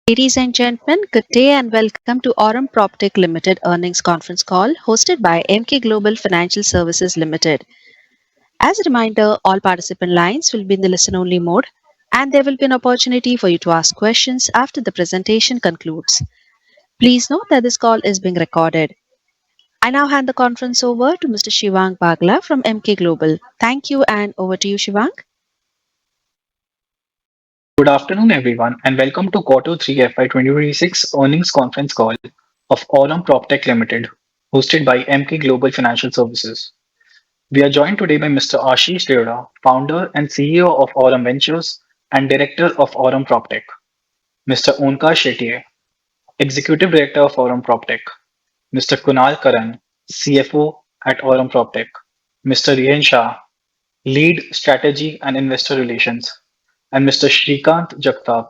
Ladies and gentlemen, good day and welcome to Aurum PropTech Limited earnings conference call hosted by Emkay Global Financial Services Limited. As a reminder, all participant lines will be in the listen-only mode, and there will be an opportunity for you to ask questions after the presentation concludes. Please note that this call is being recorded. I now hand the conference over to Mr. Shivang Bagla from Emkay Global. Thank you, and over to you, Shivang. Good afternoon, everyone, and welcome to Quarter 3 FY26 earnings conference call of Aurum PropTech Limited, hosted by MK Global Financial Services. We are joined today by Mr. Ashish Deora, founder and CEO of Aurum Ventures and director of Aurum PropTech, Mr. Onkar Shetye, executive director of Aurum PropTech, Mr. Kunal Karan, CFO at Aurum PropTech, Mr. Rihen Shah, lead strategy and investor relations, and Mr. Shrikant Jagtap,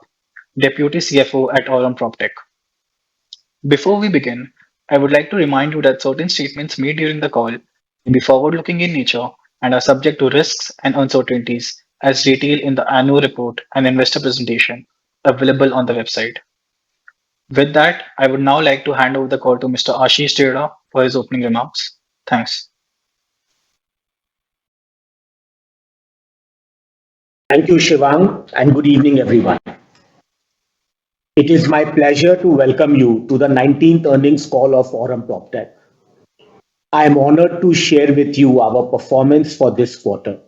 Deputy CFO at Aurum PropTech. Before we begin, I would like to remind you that certain statements made during the call may be forward-looking in nature and are subject to risks and uncertainties as detailed in the annual report and investor presentation available on the website. With that, I would now like to hand over the call to Mr. Ashish Deora for his opening remarks. Thanks. Thank you, Shivang, and good evening, everyone. It is my pleasure to welcome you to the 19th earnings call of Aurum PropTech. I am honored to share with you our performance for this quarter.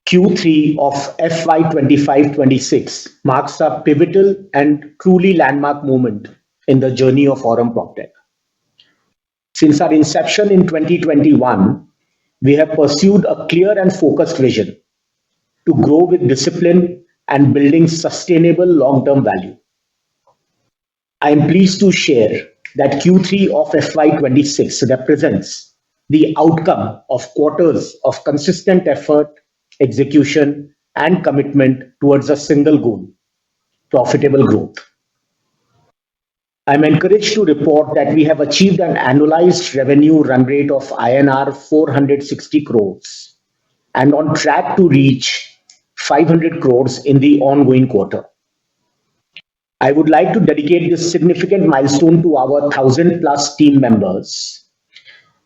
Q3 of FY25-26 marks a pivotal and truly landmark moment in the journey of Aurum PropTech. Since our inception in 2021, we have pursued a clear and focused vision to grow with discipline and building sustainable long-term value. I am pleased to share that Q3 of FY26 represents the outcome of quarters of consistent effort, execution, and commitment towards a single goal: profitable growth. I am encouraged to report that we have achieved an annualized revenue run rate of INR 460 crores and on track to reach 500 crores in the ongoing quarter. I would like to dedicate this significant milestone to our 1,000+ team members.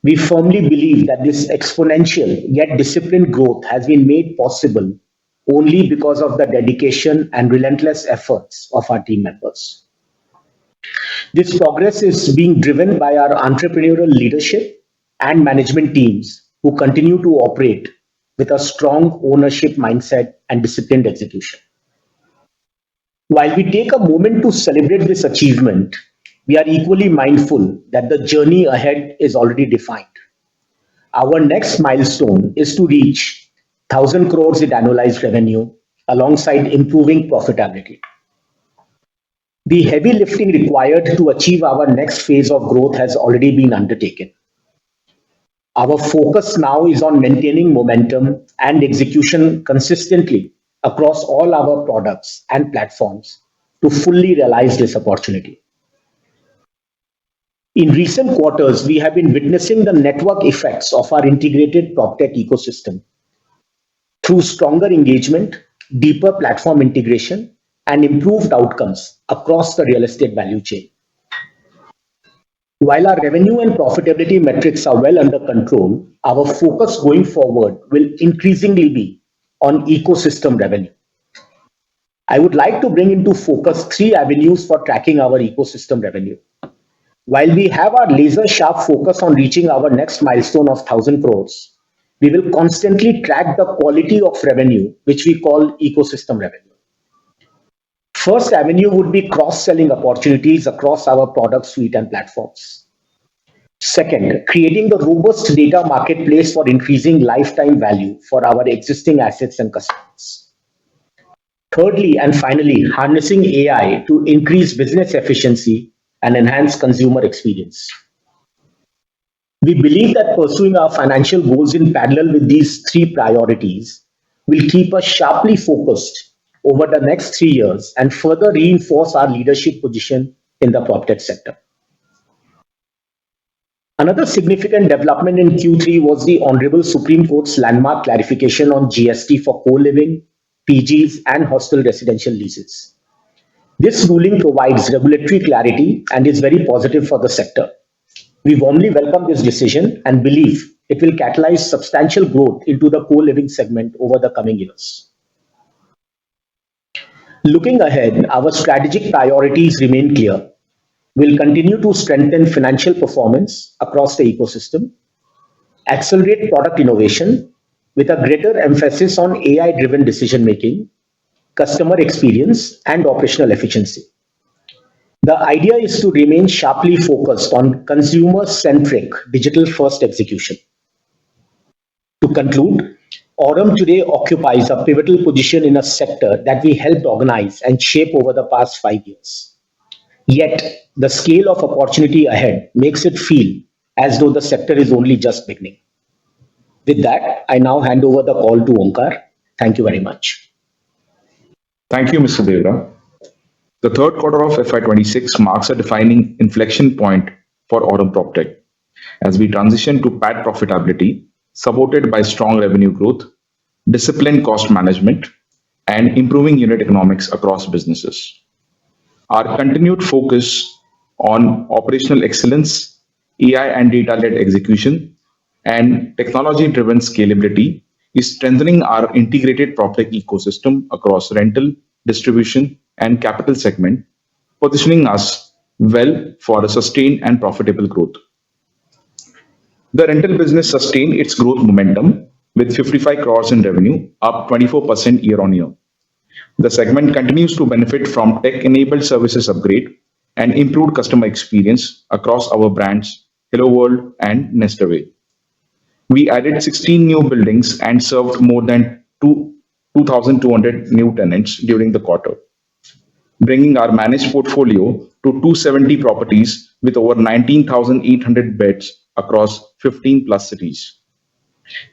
We firmly believe that this exponential yet disciplined growth has been made possible only because of the dedication and relentless efforts of our team members. This progress is being driven by our entrepreneurial leadership and management teams who continue to operate with a strong ownership mindset and disciplined execution. While we take a moment to celebrate this achievement, we are equally mindful that the journey ahead is already defined. Our next milestone is to reach 1,000 crores in annualized revenue alongside improving profitability. The heavy lifting required to achieve our next phase of growth has already been undertaken. Our focus now is on maintaining momentum and execution consistently across all our products and platforms to fully realize this opportunity. In recent quarters, we have been witnessing the network effects of our integrated PropTech ecosystem through stronger engagement, deeper platform integration, and improved outcomes across the real estate value chain. While our revenue and profitability metrics are well under control, our focus going forward will increasingly be on ecosystem revenue. I would like to bring into focus three avenues for tracking our ecosystem revenue. While we have our laser-sharp focus on reaching our next milestone of 1,000 crores, we will constantly track the quality of revenue, which we call ecosystem revenue. First avenue would be cross-selling opportunities across our product suite and platforms. Second, creating the robust data marketplace for increasing lifetime value for our existing assets and customers. Thirdly, and finally, harnessing AI to increase business efficiency and enhance consumer experience. We believe that pursuing our financial goals in parallel with these three priorities will keep us sharply focused over the next 3 years and further reinforce our leadership position in the PropTech sector. Another significant development in Q3 was the Honorable Supreme Court's landmark clarification on GST for co-living, PGs, and hostel residential leases. This ruling provides regulatory clarity and is very positive for the sector. We warmly welcome this decision and believe it will catalyze substantial growth into the co-living segment over the coming years. Looking ahead, our strategic priorities remain clear. We'll continue to strengthen financial performance across the ecosystem, accelerate product innovation with a greater emphasis on AI-driven decision-making, customer experience, and operational efficiency. The idea is to remain sharply focused on consumer-centric digital-first execution. To conclude, Aurum today occupies a pivotal position in a sector that we helped organize and shape over the past 5 years. Yet, the scale of opportunity ahead makes it feel as though the sector is only just beginning. With that, I now hand over the call to Omkar. Thank you very much. Thank you, Mr. Devra. The third quarter of FY26 marks a defining inflection point for Aurum PropTech as we transition to PAT profitability, supported by strong revenue growth, disciplined cost management, and improving unit economics across businesses. Our continued focus on operational excellence, AI and data-led execution, and technology-driven scalability is strengthening our integrated PropTech ecosystem across rental, distribution, and capital segment, positioning us well for a sustained and profitable growth. The rental business sustained its growth momentum with 55 crores in revenue, up 24% year-on-year. The segment continues to benefit from tech-enabled services upgrade and improved customer experience across our brands Hello World and Nestaway. We added 16 new buildings and served more than 2,200 new tenants during the quarter, bringing our managed portfolio to 270 properties with over 19,800 beds across 15 plus cities.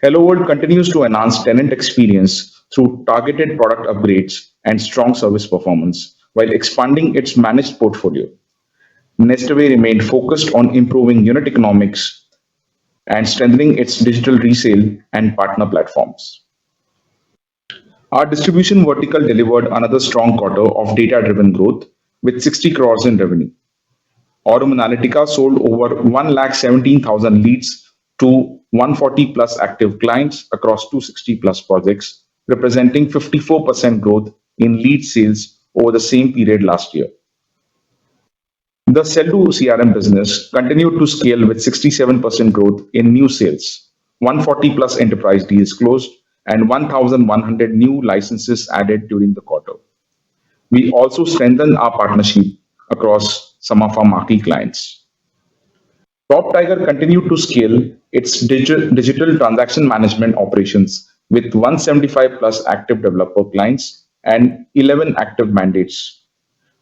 Hello World continues to enhance tenant experience through targeted product upgrades and strong service performance while expanding its managed portfolio. Nestaway remained focused on improving unit economics and strengthening its digital resale and partner platforms. Our distribution vertical delivered another strong quarter of data-driven growth with 60 crores in revenue. Aurum Analytica sold over 117,000 leads to 140 plus active clients across 260 plus projects, representing 54% growth in lead sales over the same period last year. The Sell-Do CRM business continued to scale with 67% growth in new sales, 140 plus enterprise deals closed, and 1,100 new licenses added during the quarter. We also strengthened our partnership across some of our marquee clients. PropTiger continued to scale its digital transaction management operations with 175 plus active developer clients and 11 active mandates,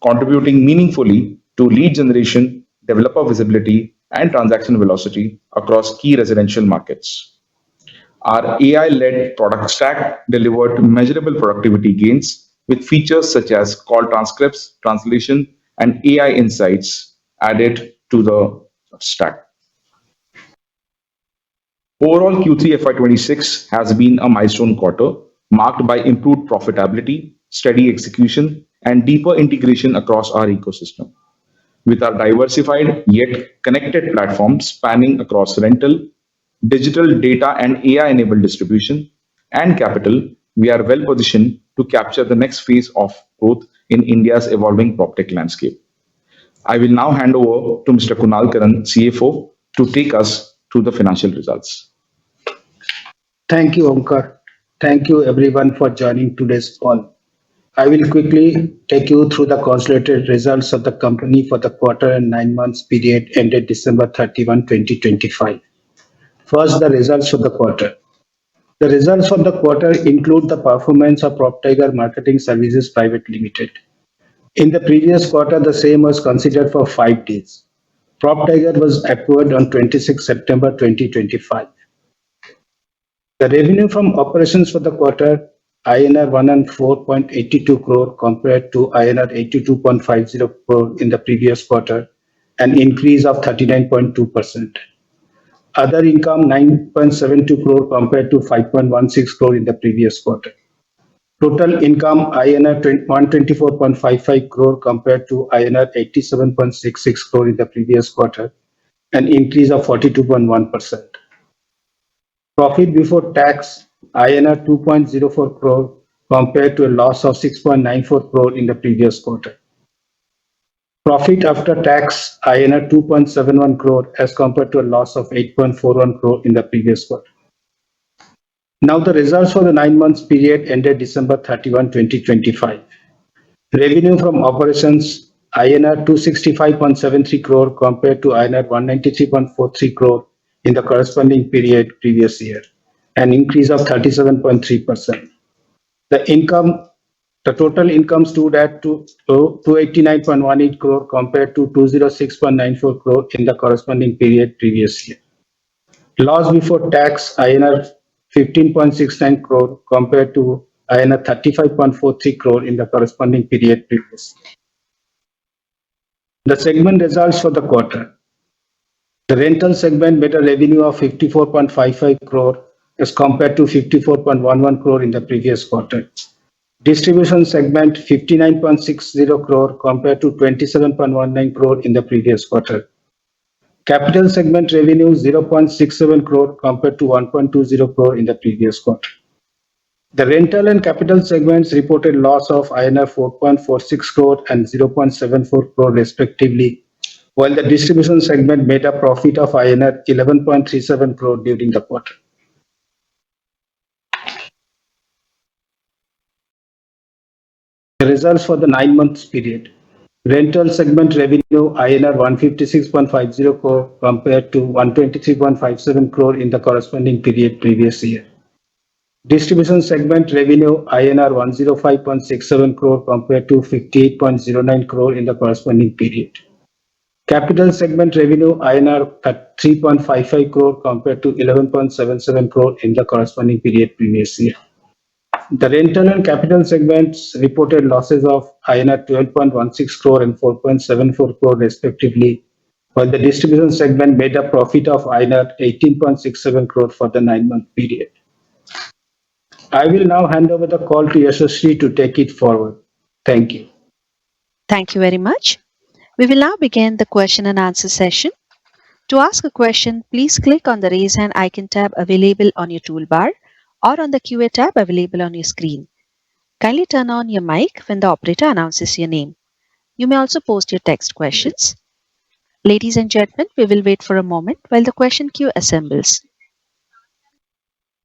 contributing meaningfully to lead generation, developer visibility, and transaction velocity across key residential markets. Our AI-led product stack delivered measurable productivity gains with features such as call transcripts, translation, and AI insights added to the stack. Overall, Q3 FY26 has been a milestone quarter marked by improved profitability, steady execution, and deeper integration across our ecosystem. With our diversified yet connected platform spanning across rental, digital data and AI-enabled distribution, and capital, we are well positioned to capture the next phase of growth in India's evolving PropTech landscape. I will now hand over to Mr. Kunal Karan, CFO, to take us through the financial results. Thank you, Omkar. Thank you, everyone, for joining today's call. I will quickly take you through the consolidated results of the company for the quarter and 9 months period ended December 31, 2025. First, the results for the quarter. The results for the quarter include the performance of PropTiger Marketing Services Private Limited. In the previous quarter, the same was considered for 5 days. PropTiger was acquired on 26 September 2025. The revenue from operations for the quarter INR 104.82 crore compared to INR 82.50 crore in the previous quarter, an increase of 39.2%. Other income 9.72 crore compared to 5.16 crore in the previous quarter. Total income INR 124.55 crore compared to INR 87.66 crore in the previous quarter, an increase of 42.1%. Profit before tax INR 2.04 crore compared to a loss of 6.94 crore in the previous quarter. Profit after tax INR 2.71 crore as compared to a loss of 8.41 crore in the previous quarter. Now the results for the 9 months period ended December 31, 2025. Revenue from operations INR 265.73 crore compared to INR 193.43 crore in the corresponding period previous year, an increase of 37.3%. The total income stood at 289.18 crore compared to 206.94 crore in the corresponding period previous year. Loss before tax INR 15.69 crore compared to INR 35.43 crore in the corresponding period previous year. The segment results for the quarter. The rental segment made a revenue of 54.55 crore as compared to 54.11 crore in the previous quarter. Distribution segment 59.60 crore compared to 27.19 crore in the previous quarter. Capital segment revenue 0.67 crore compared to 1.20 crore in the previous quarter. The rental and capital segments reported loss of INR 4.46 crore and 0.74 crore respectively, while the distribution segment made a profit of INR 11.37 crore during the quarter. The results for the 9 months period. Rental segment revenue INR 156.50 crore compared to 123.57 crore in the corresponding period previous year. Distribution segment revenue INR 105.67 crore compared to 58.09 crore in the corresponding period. Capital segment revenue INR 3.55 crore compared to 11.77 crore in the corresponding period previous year. The rental and capital segments reported losses of INR 12.16 crore and 4.74 crore respectively, while the distribution segment made a profit of INR 18.67 crore for the 9 month period. I will now hand over the call to Yashasri to take it forward. Thank you. Thank you very much. We will now begin the question and answer session. To ask a question, please click on the Raise Hand icon tab available on your toolbar or on the QA tab available on your screen. Kindly turn on your mic when the operator announces your name. You may also post your text questions. Ladies and gentlemen, we will wait for a moment while the question queue assembles.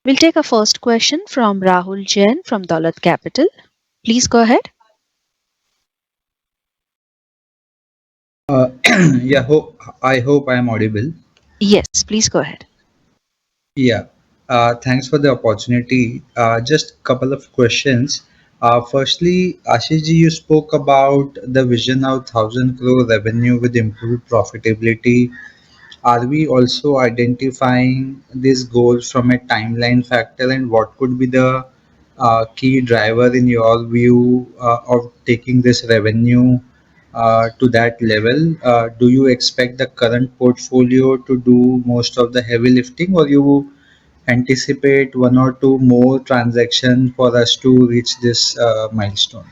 We'll take our first question from Rahul Jain from Daulat Capital. Please go ahead. Yeah, I hope I am audible. Yes, please go ahead. Yeah, thanks for the opportunity. Just a couple of questions. Firstly, Ashish ji, you spoke about the vision of 1,000 crore revenue with improved profitability. Are we also identifying these goals from a timeline factor, and what could be the key driver in your view of taking this revenue to that level? Do you expect the current portfolio to do most of the heavy lifting, or you anticipate one or two more transactions for us to reach this milestone?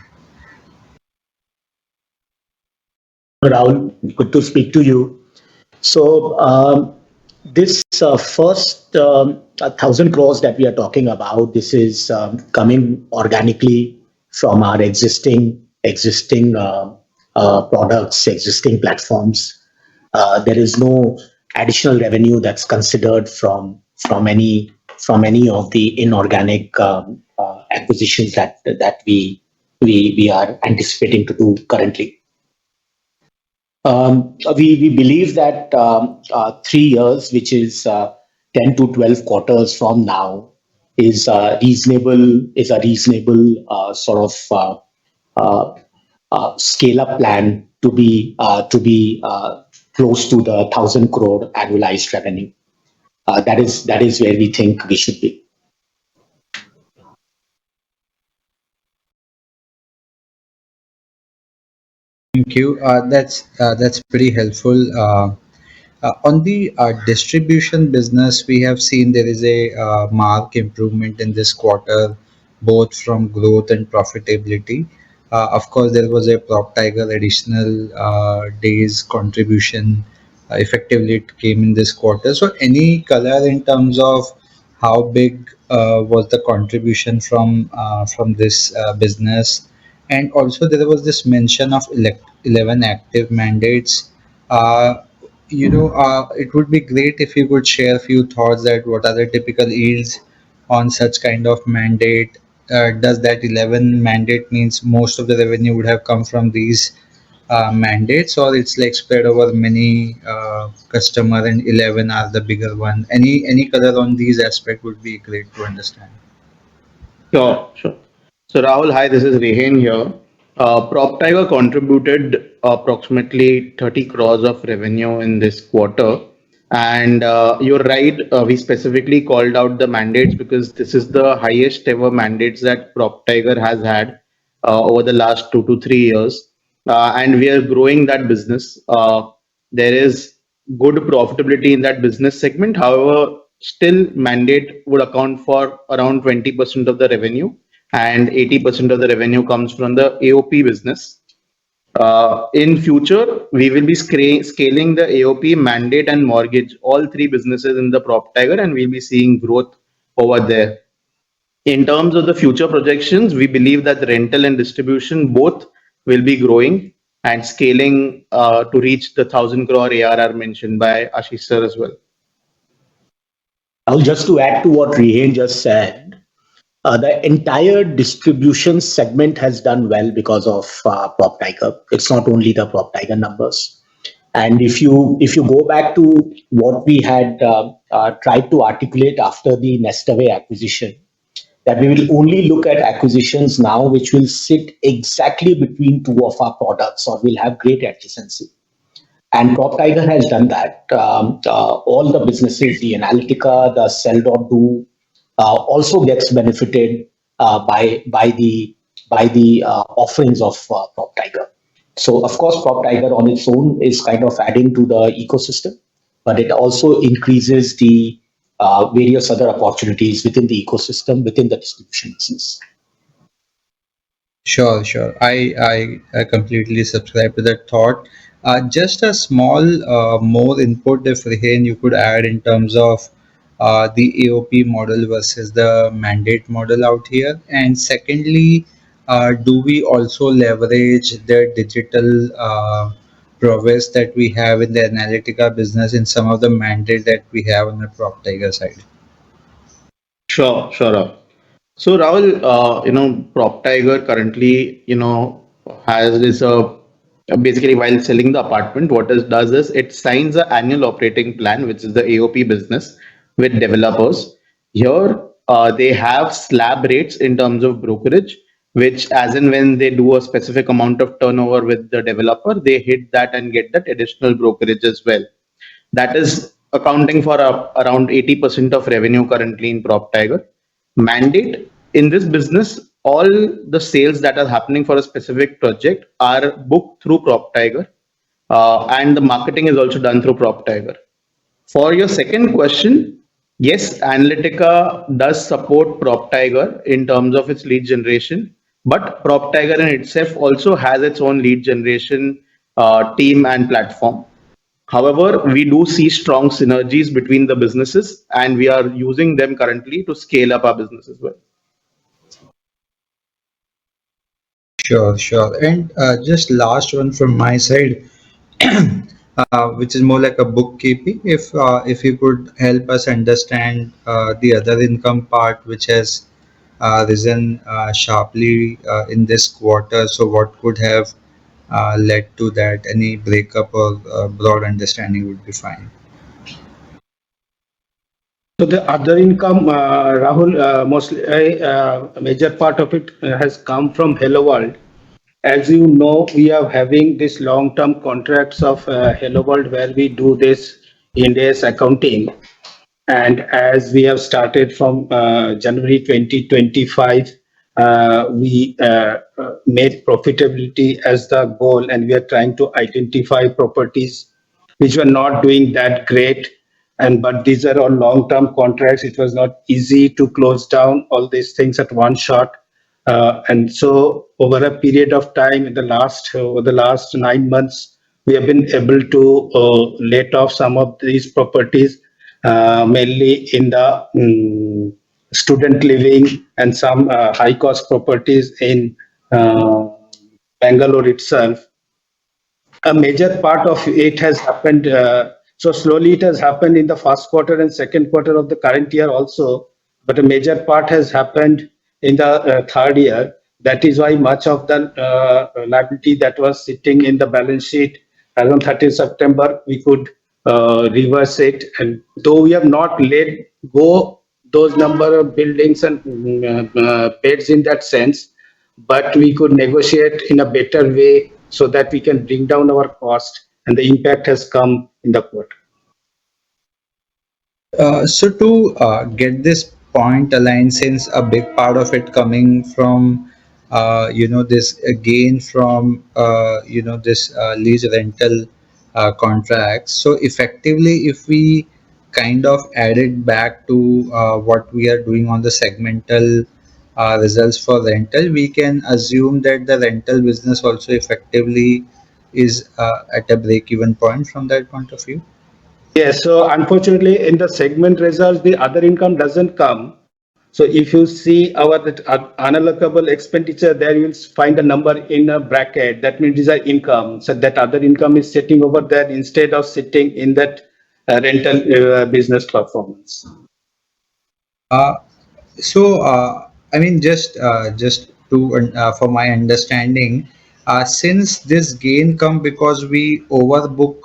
Rahul, good to speak to you. So this first 1,000 crores that we are talking about, this is coming organically from our existing products, existing platforms. There is no additional revenue that's considered from any of the inorganic acquisitions that we are anticipating to do currently. We believe that 3 years, which is 10 to 12 quarters from now, is a reasonable sort of scale up plan to be close to the 1,000 crore annualized revenue. That is where we think we should be. Thank you. That's pretty helpful. On the distribution business, we have seen there is a marked improvement in this quarter, both from growth and profitability. Of course, there was a PropTiger additional days contribution. Effectively, it came in this quarter. So, any color in terms of how big was the contribution from this business? And also, there was this mention of 11 active mandates. Uh, it would be great if you could share a few thoughts that what are the typical yields on such kind of mandate. Does that 11 mandate means most of the revenue would have come from these mandates, or it's like spread over many customer and 11 are the bigger one? Any color on these aspect would be great to understand. Sure, sure. So Rahul, hi, this is Rehan here. PropTiger contributed approximately 30 crores of revenue in this quarter. And you're right, we specifically called out the mandates because this is the highest ever mandates that PropTiger has had over the last 2 to 3 years. And we are growing that business. There is good profitability in that business segment. However, still mandate would account for around 20% of the revenue, and 80% of the revenue comes from the AOP business. In future, we will be scaling the AOP, mandate, and mortgage, all three businesses in the PropTiger, and we'll be seeing growth over there. In terms of the future projections, we believe that the rental and distribution both will be growing and scaling to reach the 1,000 crore ARR mentioned by Ashish sir as well. Just to add to what Rehan just said, the entire distribution segment has done well because of PropTiger. It's not only the PropTiger numbers. And if you go back to what we had tried to articulate after the Nestaway acquisition, that we will only look at acquisitions now which will sit exactly between two of our products or will have great adjacency. And PropTiger has done that. All the businesses, the Analytica, the Sell.do, also gets benefited by the offerings of PropTiger. So of course, PropTiger on its own is kind of adding to the ecosystem, but it also increases the various other opportunities within the ecosystem within the distribution business. Sure, sure. I completely subscribe to that thought. Just a small more input if Rehan you could add in terms of the AOP model versus the mandate model out here. And secondly, do we also leverage the digital prowess that we have in the Analytica business in some of the mandate that we have on the PropTiger side? Sure, sure. So Rahul, PropTiger currently, has this basically while selling the apartment, what it does is it signs an annual operating plan, which is the AOP business with developers. Here, they have slab rates in terms of brokerage, which as and when they do a specific amount of turnover with the developer, they hit that and get that additional brokerage as well. That is accounting for around 80% of revenue currently in PropTiger. Mandate in this business, all the sales that are happening for a specific project are booked through PropTiger, and the marketing is also done through PropTiger. For your second question, yes, Analytica does support PropTiger in terms of its lead generation, but PropTiger in itself also has its own lead generation team and platform. However, we do see strong synergies between the businesses, and we are using them currently to scale up our business as well. Sure, sure. And just last one from my side, which is more like a bookkeeping. If you could help us understand the other income part, which has risen sharply in this quarter. So, what could have led to that? Any breakup or broad understanding would be fine. So the other income, Rahul, mostly a major part of it has come from Hello World. As you know, we are having this long-term contracts of Hello World where we do this Ind AS accounting. And as we have started from January 2025, we made profitability as the goal, and we are trying to identify properties which were not doing that great. but these are all long-term contracts. It was not easy to close down all these things at one shot. And so over a period of time in the last over the last 9 months, we have been able to let off some of these properties, mainly in the student living and some high cost properties in uh, Bangalore itself. A major part of it has happened. So slowly it has happened in the first quarter and second quarter of the current year also, but a major part has happened in the third year. That is why much of the liability that was sitting in the balance sheet as on 30th September, we could reverse it. And though we have not let go those number of buildings and beds in that sense, but we could negotiate in a better way so that we can bring down our cost, and the impact has come in the quarter. So to get this point aligned, since a big part of it coming from this gain from this lease rental contracts. So effectively, if we kind of add it back to what we are doing on the segmental results for rental, we can assume that the rental business also effectively is at a break-even point from that point of view. Yes, so unfortunately, in the segment results, the other income doesn't come. So if you see our unallocable expenditure, there you'll find a number in a bracket. That means these are income. So that other income is sitting over there instead of sitting in that rental business performance. Uh, So, I mean, just to for my understanding, since this gain come because we overbook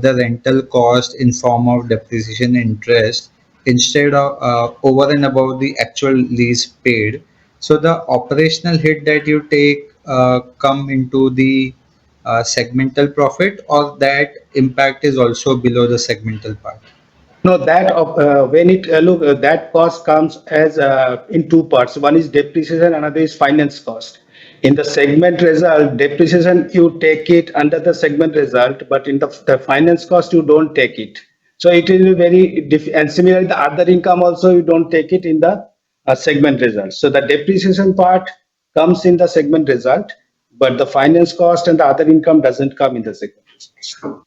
the rental cost in form of depreciation interest instead of over and above the actual lease paid. So the operational hit that you take come into the segmental profit, or that impact is also below the segmental part. No, that when it look that cost comes as in two parts. One is depreciation, another is finance cost. In the segment result, depreciation you take it under the segment result, but in the finance cost you don't take it. So it is very and similarly the other income also you don't take it in the segment result. So the depreciation part comes in the segment result, but the finance cost and the other income doesn't come in the segment result.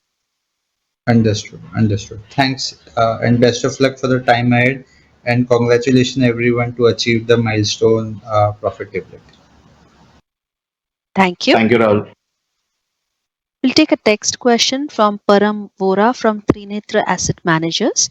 Understood. Understood. Thanks, and best of luck for the time ahead. And congratulations, everyone, to achieve the milestone profitability. Thank you. Thank you, Rahul. We'll take a text question from Param Vora from Trinetra Asset Managers.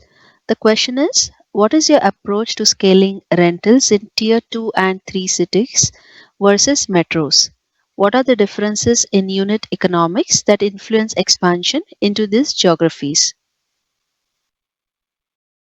The question is, what is your approach to scaling rentals in tier 2 and 3 cities versus metros? What are the differences in unit economics that influence expansion into these geographies?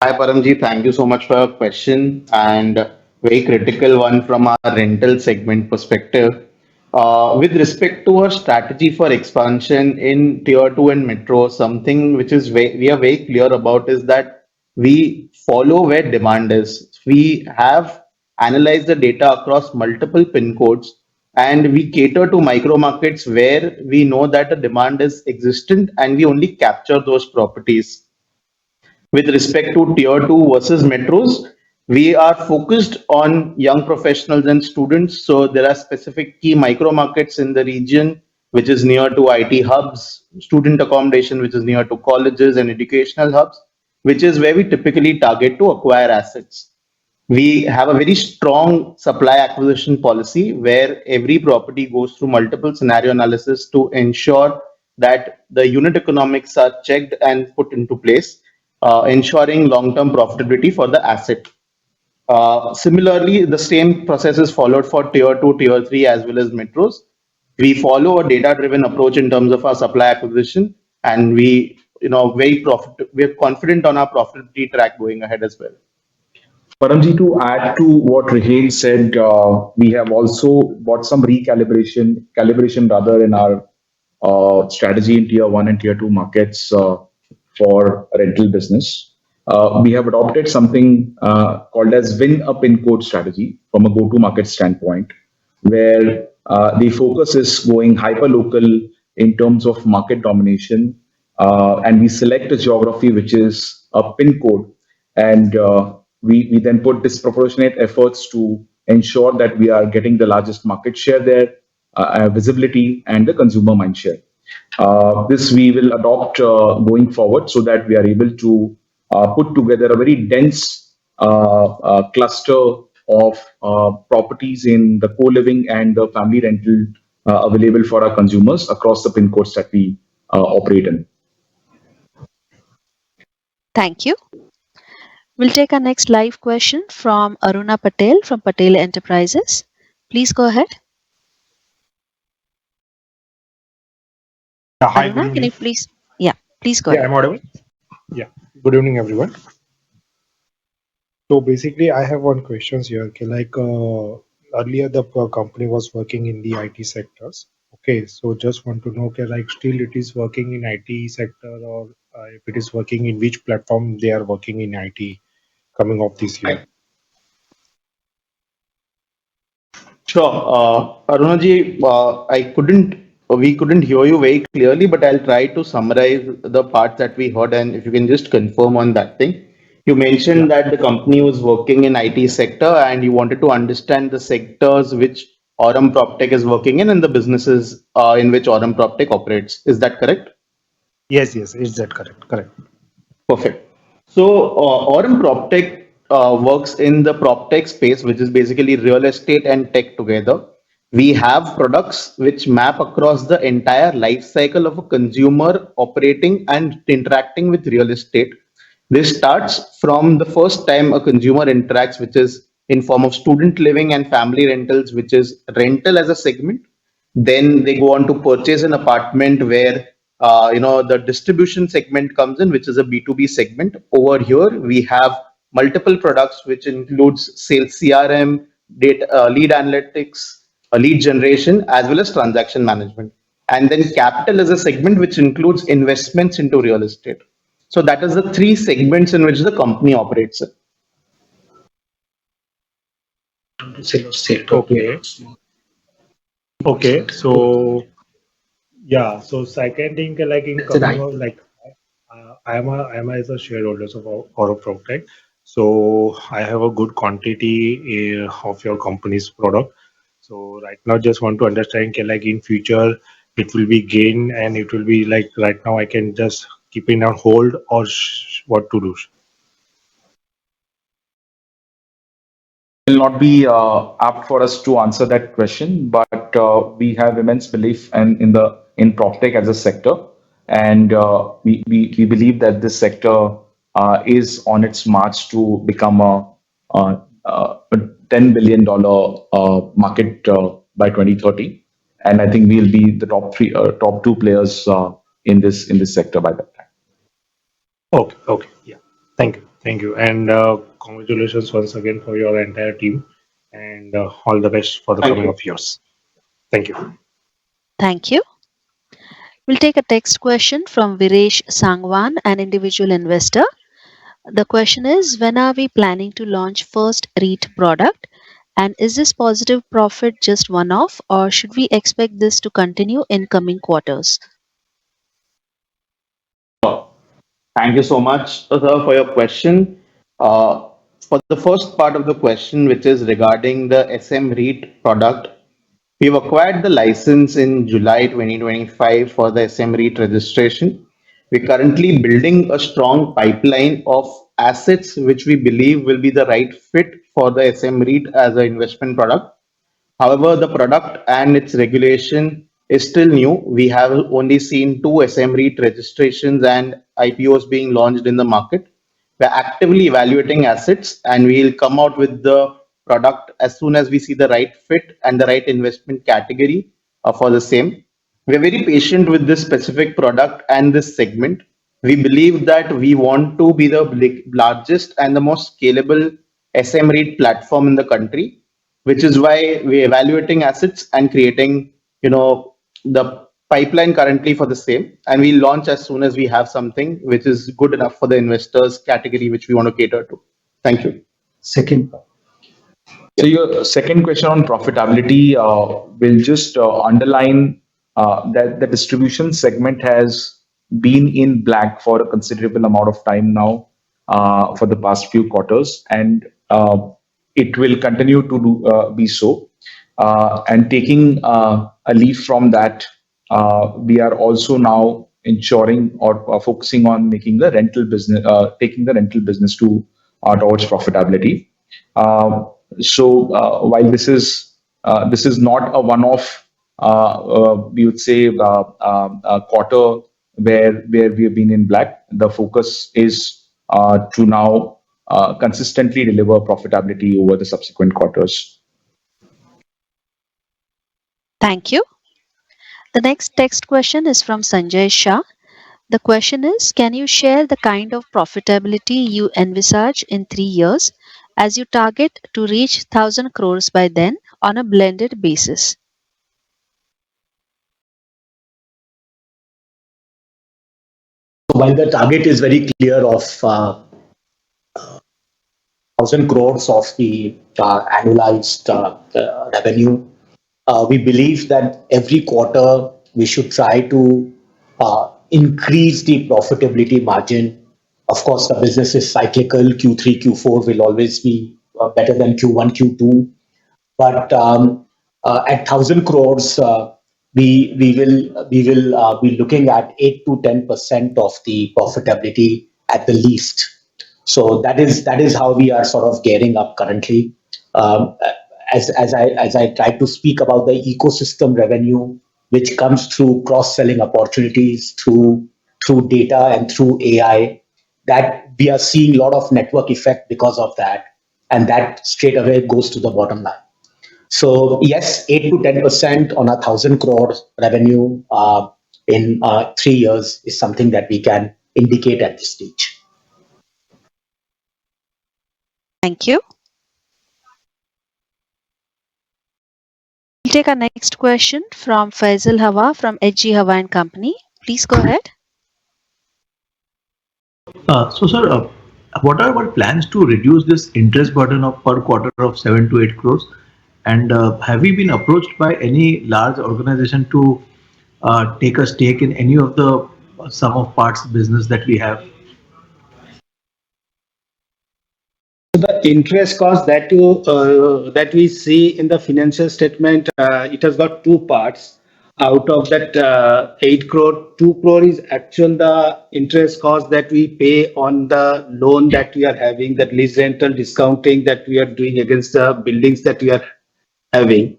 Hi Paramji, thank you so much for your question and very critical one from our rental segment perspective. With respect to our strategy for expansion in tier 2 and metro, something which is we are very clear about is that we follow where demand is. We have analyzed the data across multiple pin codes and we cater to micro markets where we know that the demand is existent and we only capture those properties. With respect to tier 2 versus metros, we are focused on young professionals and students. So there are specific key micro markets in the region, which is near to IT hubs, student accommodation, which is near to colleges and educational hubs, which is where we typically target to acquire assets. We have a very strong supply acquisition policy where every property goes through multiple scenario analysis to ensure that the unit economics are checked and put into place, ensuring long-term profitability for the asset. Similarly, the same process is followed for tier 2, tier 3, as well as metros. We follow a data-driven approach in terms of our supply acquisition, and we're confident on our profitability track going ahead as well. Paramji, to add to what Rehan said, we have also got some calibration rather in our strategy in tier one and tier two markets for rental business. We have adopted something called as win a pin code strategy from a go-to-market standpoint, where the focus is going hyper local in terms of market domination and we select a geography which is a pin code, and we then put disproportionate efforts to ensure that we are getting the largest market share there, visibility, and the consumer mind share. This we will adopt going forward so that we are able to put together a very dense cluster of properties in the co-living and the family rental available for our consumers across the pin codes that we operate in. Thank you. We'll take our next live question from Aruna Patel from Patel Enterprises. Please go ahead. Hi, good Aruna, can you evening. please? Yeah, please go Yeah, ahead. I'm audible. Yeah, good evening, everyone. So basically, I have one question here. Okay, earlier, the company was working in the IT sectors. Okay, so just want to know, okay, like still it is working in IT sector, or if it is working in which platform they are working in IT coming off this year. Sure. Arunaji, we couldn't hear you very clearly, but I'll try to summarize the parts that we heard, and if you can just confirm on that thing. You Yeah. mentioned that the company was working in IT sector, and you wanted to understand the sectors which Aurum PropTech is working in and the businesses in which Aurum PropTech operates. Is that correct? Yes, yes, is that correct? Correct. Perfect. So, Aurum PropTech works in the PropTech space, which is basically real estate and tech together. We have products which map across the entire life cycle of a consumer operating and interacting with real estate. This starts from the first time a consumer interacts, which is in form of student living and family rentals, which is rental as a segment. Then they go on to purchase an apartment where the distribution segment comes in, which is a B2B segment. Over here, we have multiple products, which includes sales CRM, data, lead analytics, lead generation, as well as transaction management. And then capital is a segment which includes investments into real estate. So that is the three segments in which the company operates in. Okay. Okay. So yeah. So second thing, like in coming out, like I am as a shareholder of Aurum PropTech. So I have a good quantity of your company's product. So right now, just want to understand, okay, like in future, it will be gain and it will be like right now I can just keep it on hold or what to do. Will not be apt for us to answer that question, but we have immense belief in PropTech as a sector, and we believe that this sector is on its march to become a $10 billion market by 2030, and I think we'll be the top two players in this sector by that time. Okay. Okay. Yeah. Thank you. Thank you. And congratulations once again for your entire team and all the best for the Thank coming you. of years. Thank you. Thank you. We'll take a text question from Viresh Sangwan, an individual investor. The question is, when are we planning to launch first REIT product? And is this positive profit just one-off, or should we expect this to continue in coming quarters? Thank you so much, sir, for your question. For the first part of the question, which is regarding the SM REIT product, we've acquired the license in July 2025 for the SM REIT registration. We're currently building a strong pipeline of assets which we believe will be the right fit for the SM REIT as an investment product. However, the product and its regulation is still new. We have only seen two SM REIT registrations and IPOs being launched in the market. We're actively evaluating assets and we'll come out with the product as soon as we see the right fit and the right investment category for the same. We're very patient with this specific product and this segment. We believe that we want to be the largest and the most scalable SM REIT platform in the country, which is why we're evaluating assets and creating, the pipeline currently for the same. And we'll launch as soon as we have something which is good enough for the investors category which we want to cater to. Thank you. Second. So your second question on profitability will just underline that the distribution segment has been in black for a considerable amount of time now for the past few quarters, and it will continue to be so. And taking a leaf from that, we are also now ensuring or focusing on making the rental business, taking the rental business to towards profitability. Uh, while this is not a one-off, we would say quarter where we have been in black. The focus is to now consistently deliver profitability over the subsequent quarters. Thank you. The next text question is from Sanjay Shah. The question is, can you share the kind of profitability you envisage in 3 years as you target to reach 1,000 crores by then on a blended basis? While the target is very clear of 1,000 crores of the annualized revenue, we believe that every quarter we should try to increase the profitability margin. Of course, the business is cyclical. Q3, Q4 will always be better than Q1, Q2. But at 1,000 crores, we will be looking at 8 to 10% of the profitability at the least. So that is how we are sort of gearing up currently. Um, as I try to speak about the ecosystem revenue, which comes through cross-selling opportunities, through data and through AI, that we are seeing a lot of network effect because of that, and that straight away goes to the bottom line. So yes, 8 to 10% on 1,000 crore revenue in 3 years is something that we can indicate at this stage. Thank you. We'll take our next question from Faisal Hawa from HG Hawa and Company. Please go ahead. Sir, what are our plans to reduce this interest burden of per quarter of 7 to 8 crores? And have we been approached by any large organization to take a stake in any of the sum of parts business that we have? The interest cost that we see in the financial statement, it has got two parts. Out of that 8 crore, 2 crore is actual the interest cost that we pay on the loan that we are having, that lease rental discounting that we are doing against the buildings that we are having.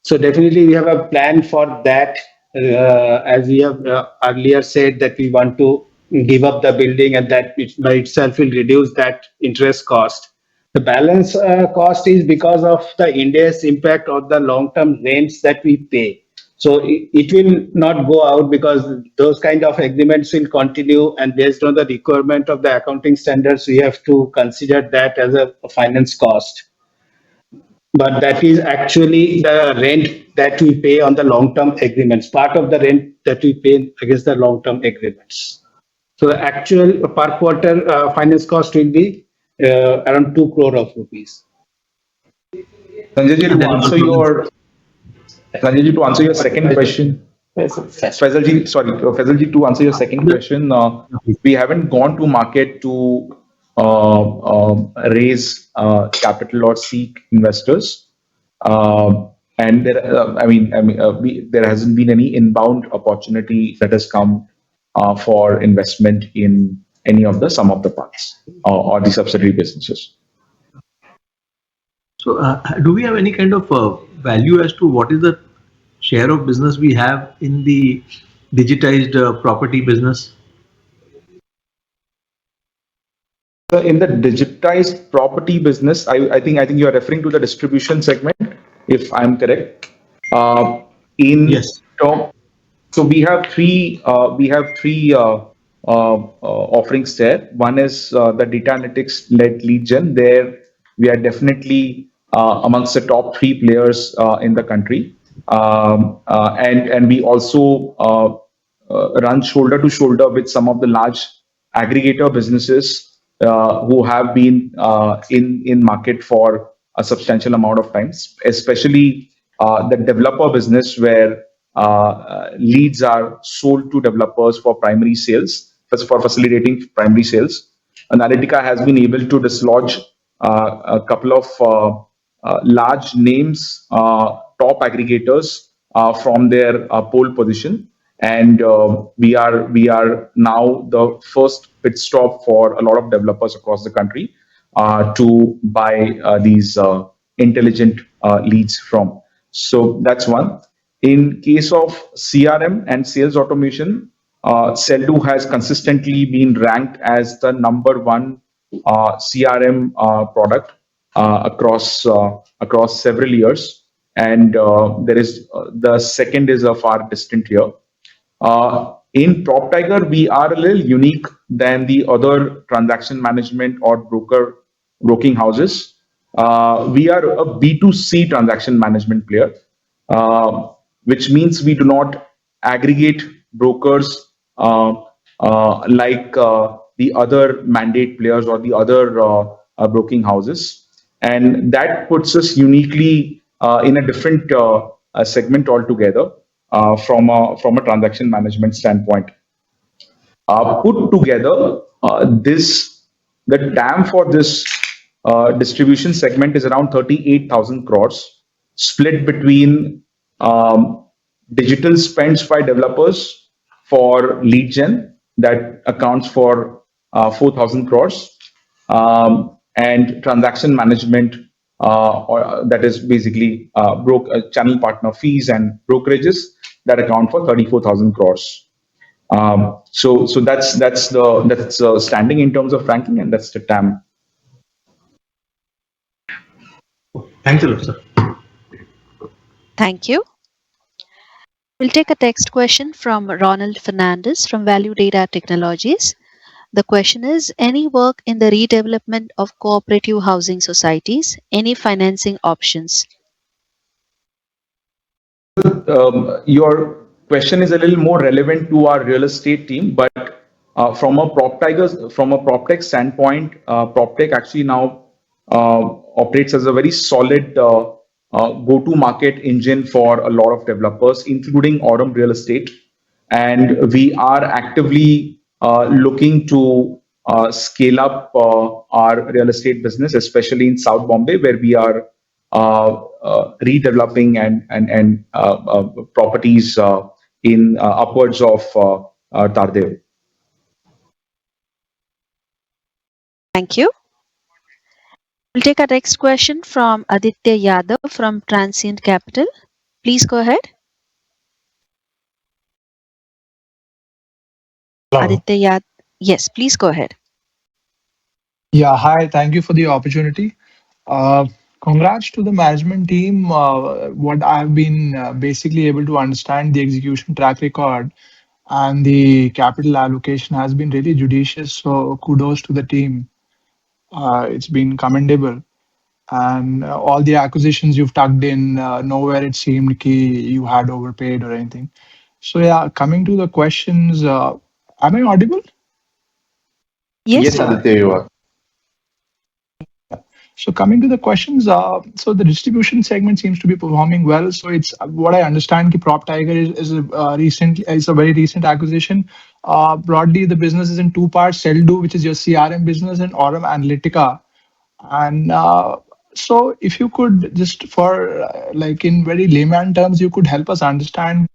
So definitely we have a plan for that. As we have earlier said that we want to give up the building, and that by itself will reduce that interest cost. The balance cost is because of the India's impact on the long-term rents that we pay. So it will not go out because those kind of agreements will continue, and based on the requirement of the accounting standards, we have to consider that as a finance cost. But that is actually the rent that we pay on the long-term agreements, part of the rent that we pay against the long-term agreements. So the actual per quarter finance cost will be around 2 crore of rupees. Sanjay, to answer your second question, Faisalji, to answer your second question, we haven't gone to market to raise capital or seek investors. And there hasn't been any inbound opportunity that has come for investment in any of the sum of the parts or the subsidiary businesses. So do we have any kind of value as to what is the share of business we have in the digitized property business? So in the digitized property business, I think you are referring to the distribution segment, if I'm correct. Yes. So we have three offerings there. One is the data analytics led lead gen. There we are definitely amongst the top three players in the country, and we also run shoulder to shoulder with some of the large aggregator businesses who have been in market for a substantial amount of times, especially the developer business, where leads are sold to developers for primary sales, for facilitating primary sales. Analytica has been able to dislodge a couple of large names, top aggregators from their pole position, and we are now the first pit stop for a lot of developers across the country to buy these intelligent leads from. So that's one. In case of CRM and sales automation, Sell.Do has consistently been ranked as the number one CRM product across several years, and there is the second is a far distant year. In PropTiger, we are a little unique than the other transaction management or broking houses. We are a B2C transaction management player, which means we do not aggregate brokers like the other mandate players or the other broking houses. And that puts us uniquely in a different segment altogether from a transaction management standpoint. Put together, this the TAM for this distribution segment is around 38,000 crores, split between digital spends by developers for lead gen that accounts for 4,000 crores, and transaction management, that is basically channel partner fees and brokerages that account for 34,000 crores. So that's standing in terms of ranking, and that's the TAM. Thanks a lot, sir. Thank you. We'll take a text question from Ronald Fernandez from Value Data Technologies. The question is, any work in the redevelopment of cooperative housing societies? Any financing options? Your question is a little more relevant to our real estate team, but from a PropTech standpoint, PropTech actually now operates as a very solid go-to-market engine for a lot of developers, including Aurum Real Estate. And we are actively looking to scale up our real estate business, especially in South Bombay, where we are redeveloping and properties in upwards of Tardev. Thank you. We'll take our next question from Aditya Yadav from Transient Capital. Please go ahead. Hello. Aditya Yadav. Yes, please go ahead. Yeah, hi. Thank you for the opportunity. Congrats to the management team. What I've been basically able to understand the execution track record and the capital allocation has been really judicious. So kudos to the team. It's been commendable. And all the acquisitions you've tucked in, nowhere it seemed key you had overpaid or anything. So yeah, coming to the questions, am I audible? Yes, Yes, you are. Aditya, you are. So coming to the questions, so the distribution segment seems to be performing well. So it's what I understand. Ki PropTiger is a very recent acquisition. Broadly, the business is in two parts: Sell.Do, which is your CRM business, and Aurum Analytica. And so, if you could just for like in very layman terms, you could help us understand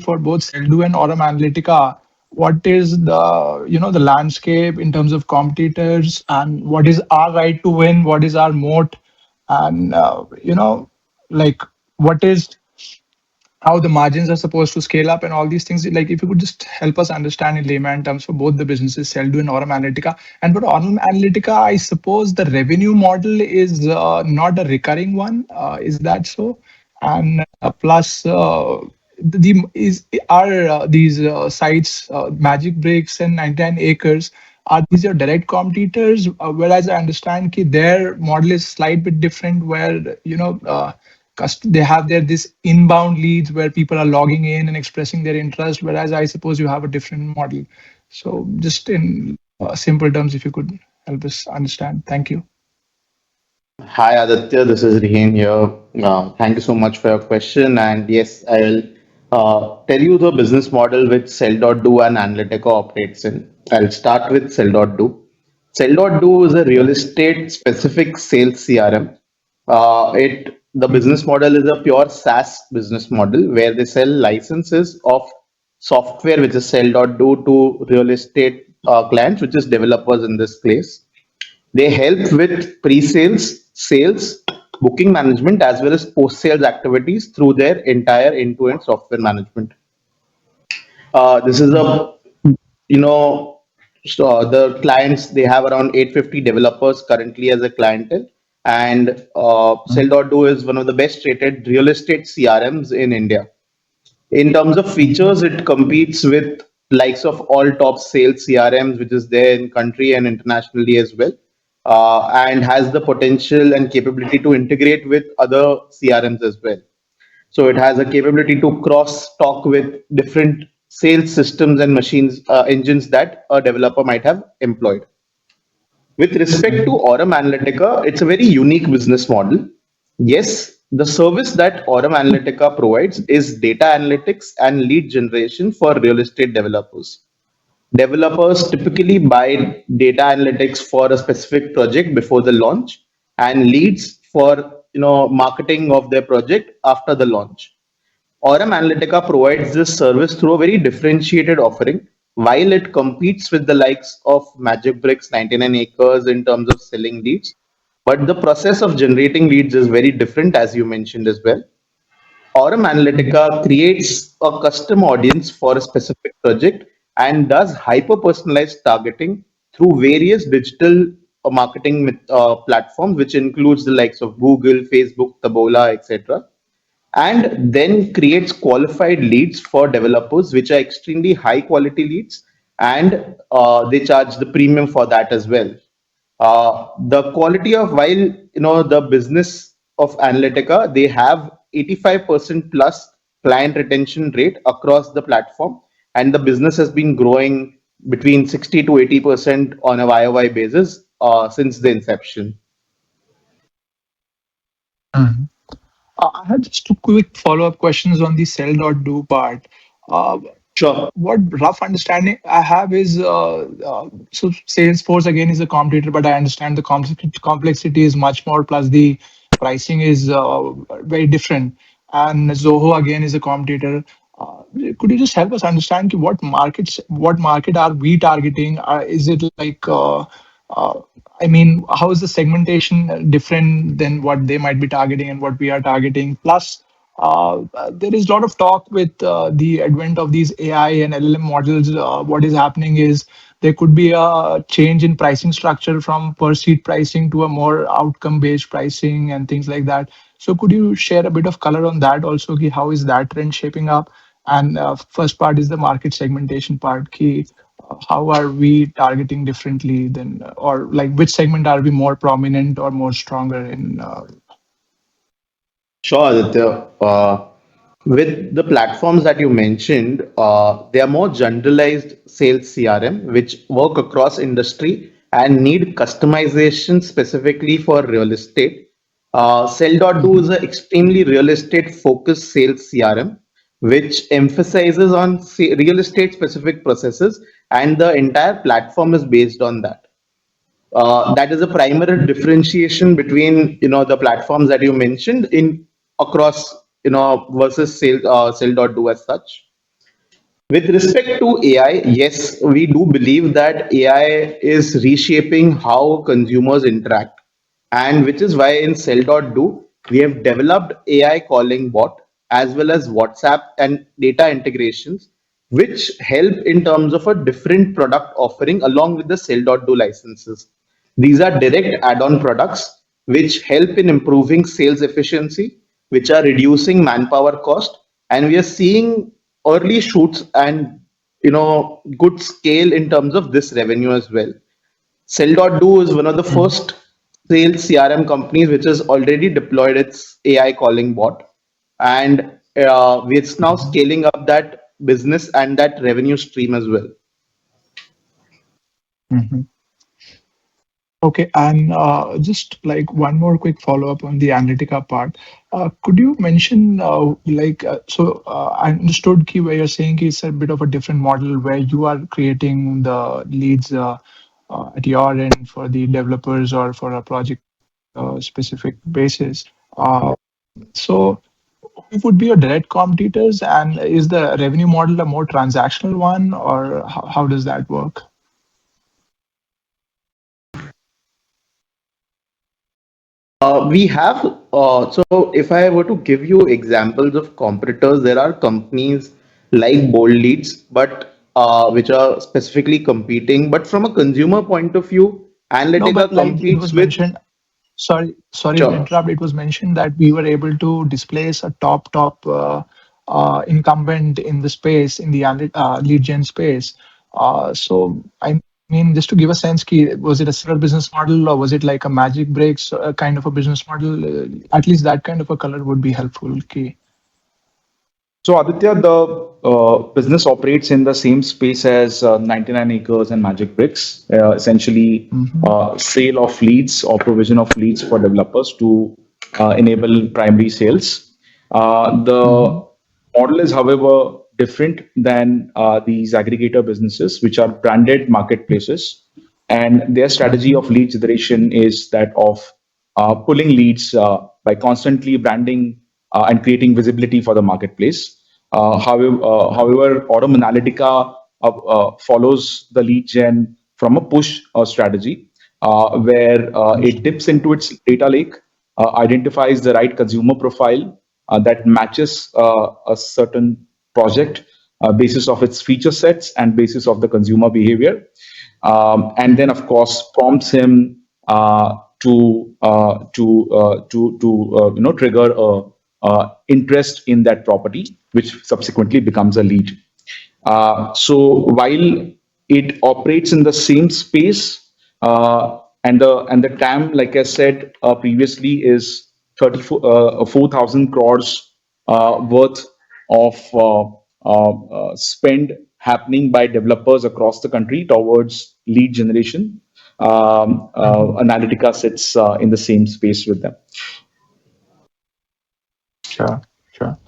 for both Sell.Do and Aurum Analytica, what is the landscape in terms of competitors, and what is our right to win, what is our moat, and like what is how the margins are supposed to scale up and all these things. Like if you could just help us understand in layman terms for both the businesses, Sell.Do and Aurum Analytica. And for Aurum Analytica, I suppose the revenue model is not a recurring one. Is that so? And plus, are these sites, Magic Bricks and 99 Acres, are these your direct competitors? Whereas I understand that their model is slight bit different, where they have this inbound leads where people are logging in and expressing their interest, whereas I suppose you have a different model. So just in simple terms, if you could help us understand. Thank you. Hi, Aditya. This is Rihen here. Thank you so much for your question. And yes, I will tell you the business model which Sell.do and Analytica operates in. I'll start with Sell.do. Sell.do is a real estate specific sales CRM. It the business model is a pure SaaS business model where they sell licenses of software which is Sell.do to real estate clients, which is developers in this case. They help with pre-sales, sales, booking management, as well as post-sales activities through their entire end-to-end software management. This is a, you know, so the clients, they have around 850 developers currently as a clientele. And Sell.do is one of the best rated real estate CRMs in India. In terms of features, it competes with likes of all top sales CRMs, which is there in country and internationally as well, and has the potential and capability to integrate with other CRMs as well. So it has a capability to cross talk with different sales systems and machines engines that a developer might have employed. With respect to Aurum Analytica, it's a very unique business model. Yes, the service that Aurum Analytica provides is data analytics and lead generation for real estate developers. Developers typically buy data analytics for a specific project before the launch and leads for marketing of their project after the launch. Aurum Analytica provides this service through a very differentiated offering while it competes with the likes of Magic Bricks, 99 Acres in terms of selling leads. But the process of generating leads is very different, as you mentioned as well. Aurum Analytica creates a custom audience for a specific project and does hyper personalized targeting through various digital marketing platforms, which includes the likes of Google, Facebook, Tabola, etc. And then creates qualified leads for developers, which are extremely high quality leads, and they charge the premium for that as well. The quality of while the business of Analytica, they have 85% plus client retention rate across the platform, and the business has been growing between 60 to 80% on a YOY basis since the inception. Mhm. I had just two quick follow-up questions on the sell.do part. Uh, Sure. what rough understanding I have is so Salesforce again is a competitor, but I understand the complexity is much more, plus the pricing is very different. And Zoho again is a competitor. Uh, could you just help us understand what market are we targeting? Is it like uh, I mean, how is the segmentation different than what they might be targeting and what we are targeting? Plus, there is a lot of talk with the advent of these AI and LLM models. What is happening is there could be a change in pricing structure from per seat pricing to a more outcome-based pricing and things like that. So, could you share a bit of color on that also? Ki how is that trend shaping up? And first part is the market segmentation part. Ki how are we targeting differently than, or like which segment are we more prominent or more stronger in? Sure, Aditya. With the platforms that you mentioned, they are more generalized sales CRM, which work across industry and need customization specifically for real estate. Sell.do is an extremely real estate focused sales CRM, which emphasizes on real estate specific processes, and the entire platform is based on that. That is a primary differentiation between the platforms that you mentioned in across versus sell.do as such. With respect to AI, yes, we do believe that AI is reshaping how consumers interact, and which is why in Sell.do we have developed AI calling bot as well as WhatsApp and data integrations, which help in terms of a different product offering along with the Sell.do licenses. These are direct add-on products which help in improving sales efficiency, which are reducing manpower cost, and we are seeing early shoots and good scale in terms of this revenue as well. Sell.do is one of the first sales CRM companies which has already deployed its AI calling bot, and it's now scaling up that business and that revenue stream as well. Mhm. Okay, and just like one more quick follow-up on the Analytica part. Could you mention, I understood key where you're saying it's a bit of a different model where you are creating the leads at your end for the developers or for a project specific basis. So, who would be your direct competitors, and is the revenue model a more transactional one, or how does that work? We have, so if I were to give you examples of competitors, there are companies like Bold Leads, but which are specifically competing. But from a consumer point of view, No, but Analytica like it competes was with, mentioned. Sorry to sure. interrupt. It was mentioned that we were able to displace a top incumbent in the space, in the lead gen space. So, I mean, just to give a sense, was it a similar business model or was it like a magic breaks kind of a business model? At least that kind of a color would be helpful. Key. So Aditya, the business operates in the same space as 99 Acres and Magic Bricks, essentially Mm-hmm. sale of leads or provision of leads for developers to enable primary sales. Mm-hmm. The model is, however, different than these aggregator businesses, which are branded marketplaces. And their strategy Mm-hmm. of lead generation is that of pulling leads by constantly branding and creating visibility for the marketplace. However, Aurum Analytica follows the lead gen from a push strategy where it dips into its data lake, identifies the right consumer profile that matches a certain project basis of its feature sets and basis of the consumer behavior, and then of course prompts him to trigger interest in that property, which subsequently becomes a lead. So while it operates in the same space, and the TAM, like I said previously, is 4,000 crores worth of spend happening by developers across the country towards lead generation. Mm-hmm. Analytica sits in the same space with them. Sure, sure.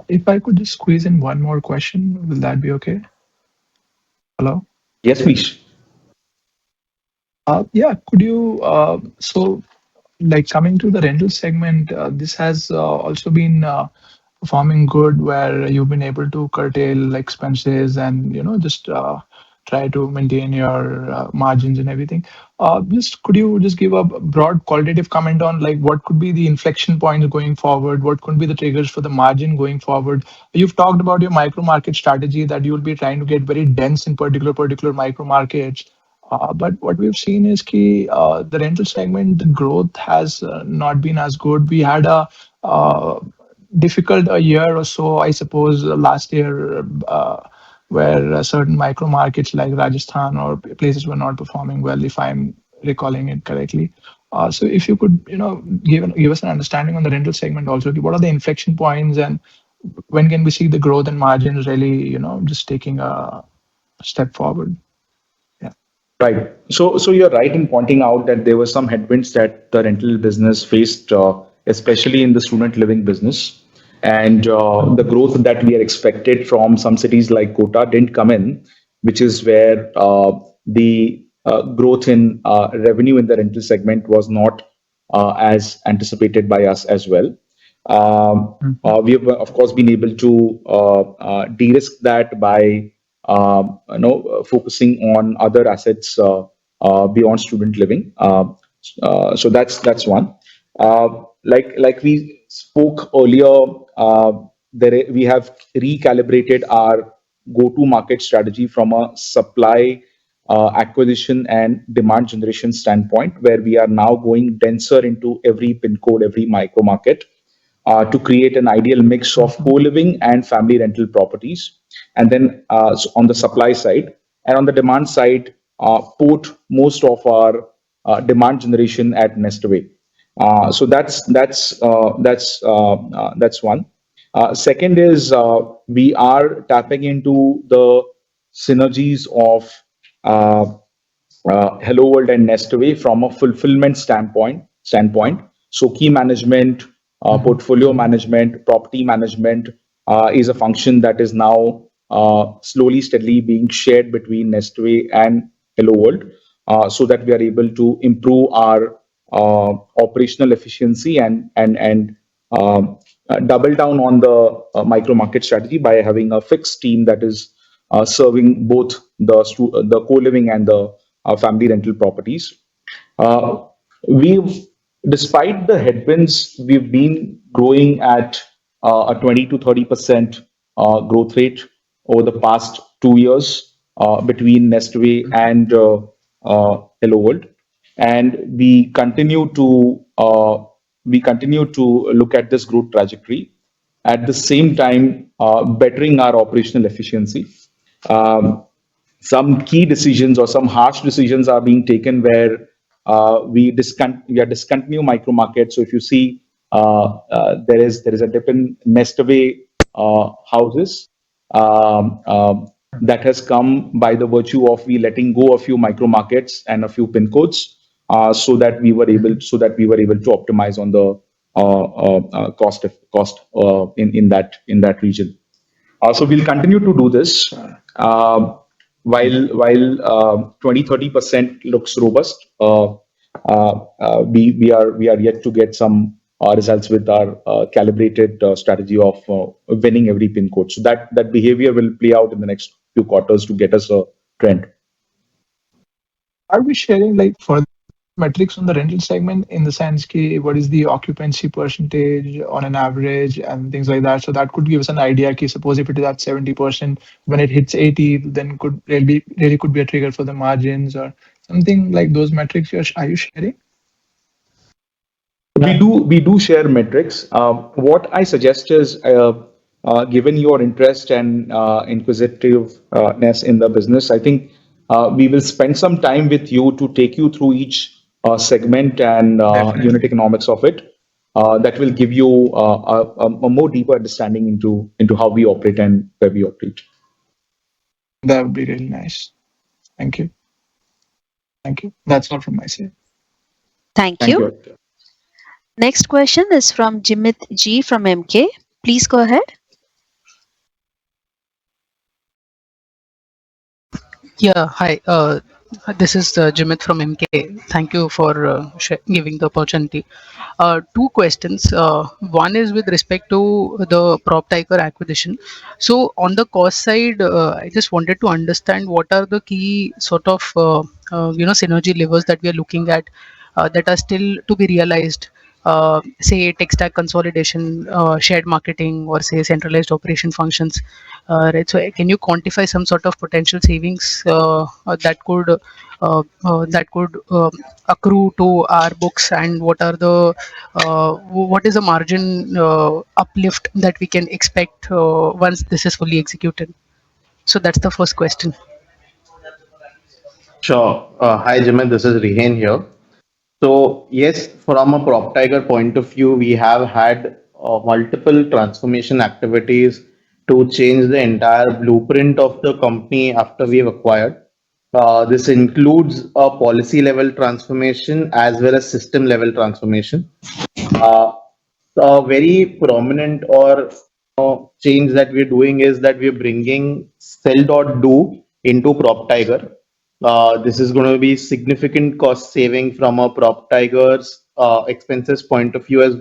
If I could just squeeze in one more question, will that be okay? Hello? Yes, please. Yeah, could you, like coming to the rental segment, this has also been performing good where you've been able to curtail expenses and, just try to maintain your margins and everything. Just could you just give a broad qualitative comment on like what could be the inflection points going forward? What could be the triggers for the margin going forward? You've talked about your micro market strategy that you'll be trying to get very dense in particular micro markets. But what we've seen is the rental segment, the growth has not been as good. We had a difficult a year or so, I suppose, last year, where certain micro markets like Rajasthan or places were not performing well, if I'm recalling it correctly. So if you could, give us an understanding on the rental segment also, what are the inflection points and when can we see the growth and margins really, just taking a step forward? Yeah. Right. So you're right in pointing out that there were some headwinds that the rental business faced, especially in the student living business. And the growth that we are expected from some cities like Kota didn't come in, which is where the growth in revenue in the rental segment was not as anticipated by us as well. Mhm. We have, of course, been able to de-risk that by focusing on other assets beyond student living. So that's one. Like we spoke earlier, we have recalibrated our go-to market strategy from a supply acquisition and demand generation standpoint, where we are now going denser into every pin code, every micro market, to create an ideal mix of Mhm. co-living and family rental properties. And then so on the supply side and on the demand side, put most of our demand generation at Nestaway. So that's one. Second is we are tapping into the synergies of uh, Hello World and Nestaway from a fulfillment standpoint. So key management, portfolio management, property management is a function that is now slowly, steadily being shared between Nestaway and Hello World, so that we are able to improve our operational efficiency and double down on the micro market strategy by having a fixed team that is serving both the co-living and the family rental properties. Uh, we've, despite the headwinds, we've been growing at a 20 to 30% growth rate over the past 2 years between Nestaway and Hello World, and we continue to look at this growth trajectory. At the same time, bettering our operational efficiency. Um, some key decisions or some harsh decisions are being taken where we are discontinue micro markets. So if you see, there is a dip in Nestaway houses that has come by the virtue of we letting go a few micro markets and a few pin codes, so that we were able to optimize on the cost in that region. So we'll continue to do this. While 20-30% looks robust, we are yet to get some results with our calibrated strategy of winning every pin code. So that behavior will play out in the next few quarters to get us a trend. Are we sharing like further metrics on the rental segment in the sense ki what is the occupancy percentage on an average and things like that? So that could give us an idea ki suppose if it is at 70%, when it hits 80, then could really could be a trigger for the margins or something like those metrics are you sharing? We do share metrics. What I suggest is, given your interest and inquisitiveness in the business, I think we will spend some time with you to take you through each segment and unit economics of it. That will give you a more deeper understanding into how we operate and where we operate. That would be really nice. Thank you. Thank you. That's all from my side. Thank Thank you. you. Next question is from Jimit G from MK. Please go ahead. Yeah, hi. This is Jimit from MK. Thank you for giving the opportunity. Two questions. One is with respect to the PropTiger acquisition. So, on the cost side, I just wanted to understand what are the key sort of synergy levers that we are looking at that are still to be realized. Say tech stack consolidation, shared marketing, or say centralized operation functions. Right. So, can you quantify some sort of potential savings that could accrue to our books, and what is the margin uplift that we can expect once this is fully executed? So that's the first question. Sure. Hi, Jimmy. This is Rihen here. So yes, from a PropTiger point of view, we have had multiple transformation activities to change the entire blueprint of the company after we've acquired. This includes a policy level transformation as well as system level transformation. Uh, a very prominent or change that we're doing is that we're bringing Sell.do into PropTiger. This is going to be significant cost saving from a PropTiger's expenses point of view, as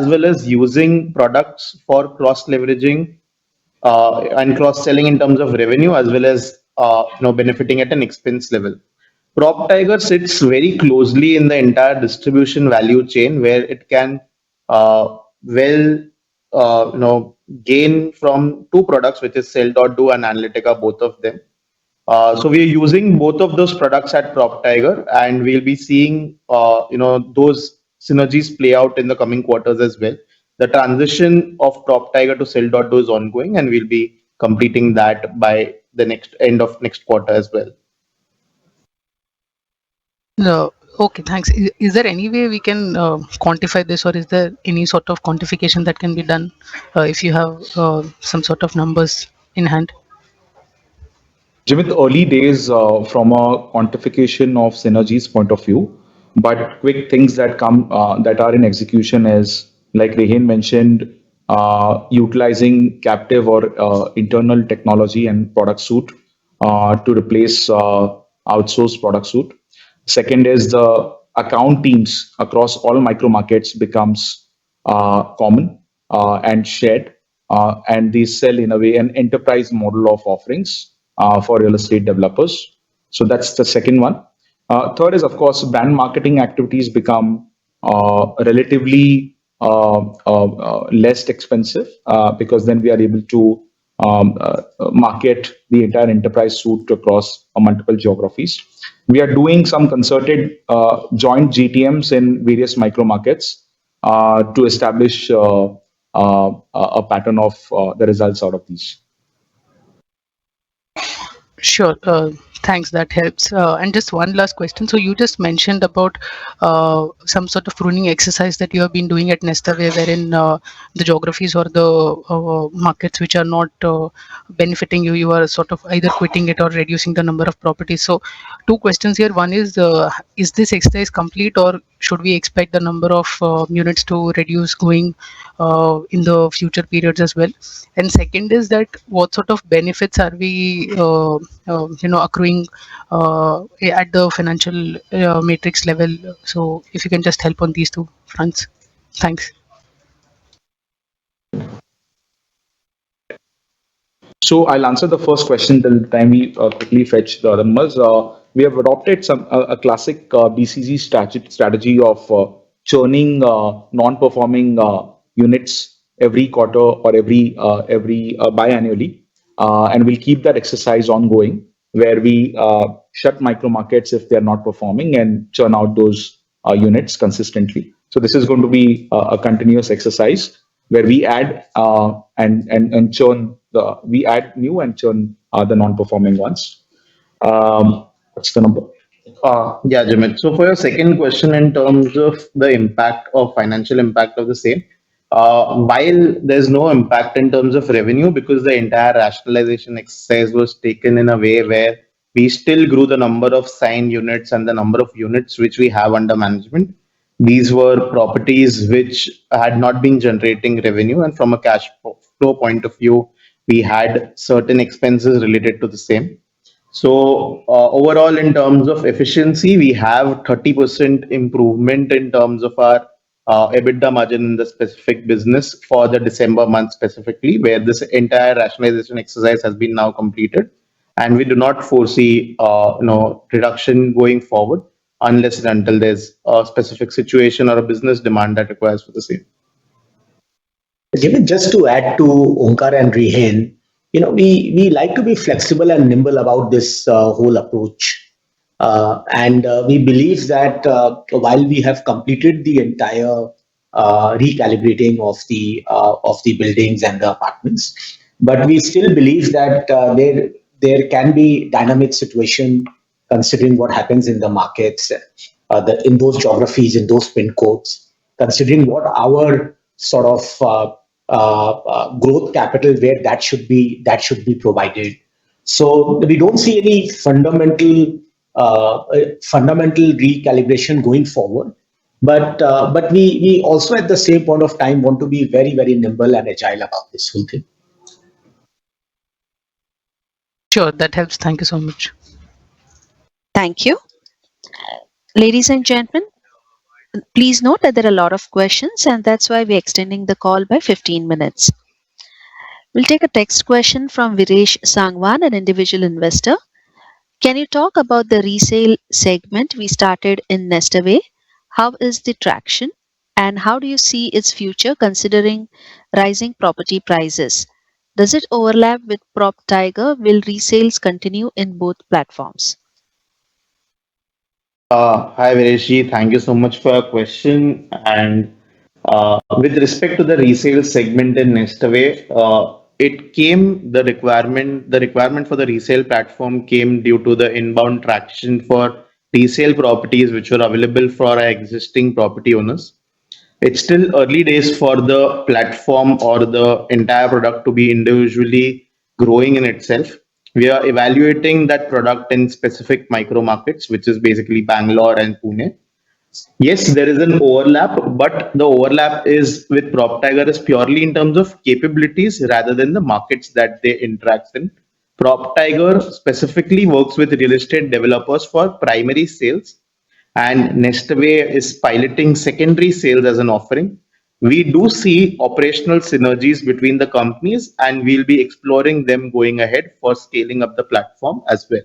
well as using products for cross leveraging and cross selling in terms of revenue, as well as benefiting at an expense level. PropTiger sits very closely in the entire distribution value chain where it can well gain from two products, which is Sell.do and Analytica, both of them. So we are using both of those products at PropTiger, and we'll be seeing those synergies play out in the coming quarters as well. The transition of PropTiger to Sell.do is ongoing, and we'll be completing that by the next end of next quarter as well. No. Okay, thanks. Is there any way we can quantify this, or is there any sort of quantification that can be done if you have some sort of numbers in hand? Jimit, early days from a quantification of synergies point of view, but quick things that come that are in execution is like Rehan mentioned, utilizing captive or internal technology and product suite to replace outsourced product suite. Second is the account teams across all micro markets becomes common and shared, and these sell in a way an enterprise model of offerings for real estate developers. So that's the second one. Third is, of course, brand marketing activities become relatively less expensive because then we are able to market the entire enterprise suite across multiple geographies. We are doing some concerted joint GTMs in various micro markets to establish a pattern of the results out of these. Sure. Thanks. That helps. And just one last question. So you just mentioned about some sort of pruning exercise that you have been doing at Nestaway, wherein the geographies or the markets which are not benefiting you, you are sort of either quitting it or reducing the number of properties. So two questions here. One is this exercise complete, or should we expect the number of units to reduce going in the future periods as well? And second is that what sort of benefits are we accruing at the financial matrix level? So if you can just help on these two fronts. Thanks. So I'll answer the first question till the time we quickly fetch the other numbers. We have adopted a classic BCG strategy of churning non-performing units every quarter or every biannually, and we'll keep that exercise ongoing, where we shut micro markets if they are not performing and churn out those units consistently. So this is going to be a continuous exercise where we add and churn we add new and churn the non-performing ones. What's the number? Yeah, Jimit. So for your second question, in terms of the impact of financial impact of the same, while there's no impact in terms of revenue because the entire rationalization exercise was taken in a way where we still grew the number of signed units and the number of units which we have under management. These were properties which had not been generating revenue, and from a cash flow point of view, we had certain expenses related to the same. So overall, in terms of efficiency, we have 30% improvement in terms of our EBITDA margin in the specific business for the December month specifically, where this entire rationalization exercise has been now completed, and we do not foresee reduction going forward unless and until there's a specific situation or a business demand that requires for the same. Jimmy, just to add to Onkar and Rehan, we like to be flexible and nimble about this whole approach. And we believe that while we have completed the entire recalibrating of the buildings and the apartments, but we still believe that there can be dynamic situation considering what happens in the markets, in those geographies, in those pin codes, considering what our sort of growth capital where that should be provided. So we don't see any fundamental recalibration going forward. But we also at the same point of time want to be very, very nimble and agile about this whole thing. Sure, that helps. Thank you so much. Thank you. Ladies and gentlemen, please note that there are a lot of questions, and that's why we're extending the call by 15 minutes. We'll take a text question from Viresh Sangwan, an individual investor. Can you talk about the resale segment we started in Nestaway? How is the traction, and how do you see its future considering rising property prices? Does it overlap with PropTiger? Will resales continue in both platforms? Hi, Vireshi. Thank you so much for your question. And with respect to the resale segment in Nestaway, the requirement for the resale platform came due to the inbound traction for resale properties which were available for our existing property owners. It's still early days for the platform or the entire product to be individually growing in itself. We are evaluating that product in specific micro markets, which is basically Bangalore and Pune. Yes, there is an overlap, but the overlap is with PropTiger is purely in terms of capabilities rather than the markets that they interact in. PropTiger specifically works with real estate developers for primary sales, and Nestaway is piloting secondary sales as an offering. We do see operational synergies between the companies, and we'll be exploring them going ahead for scaling up the platform as well.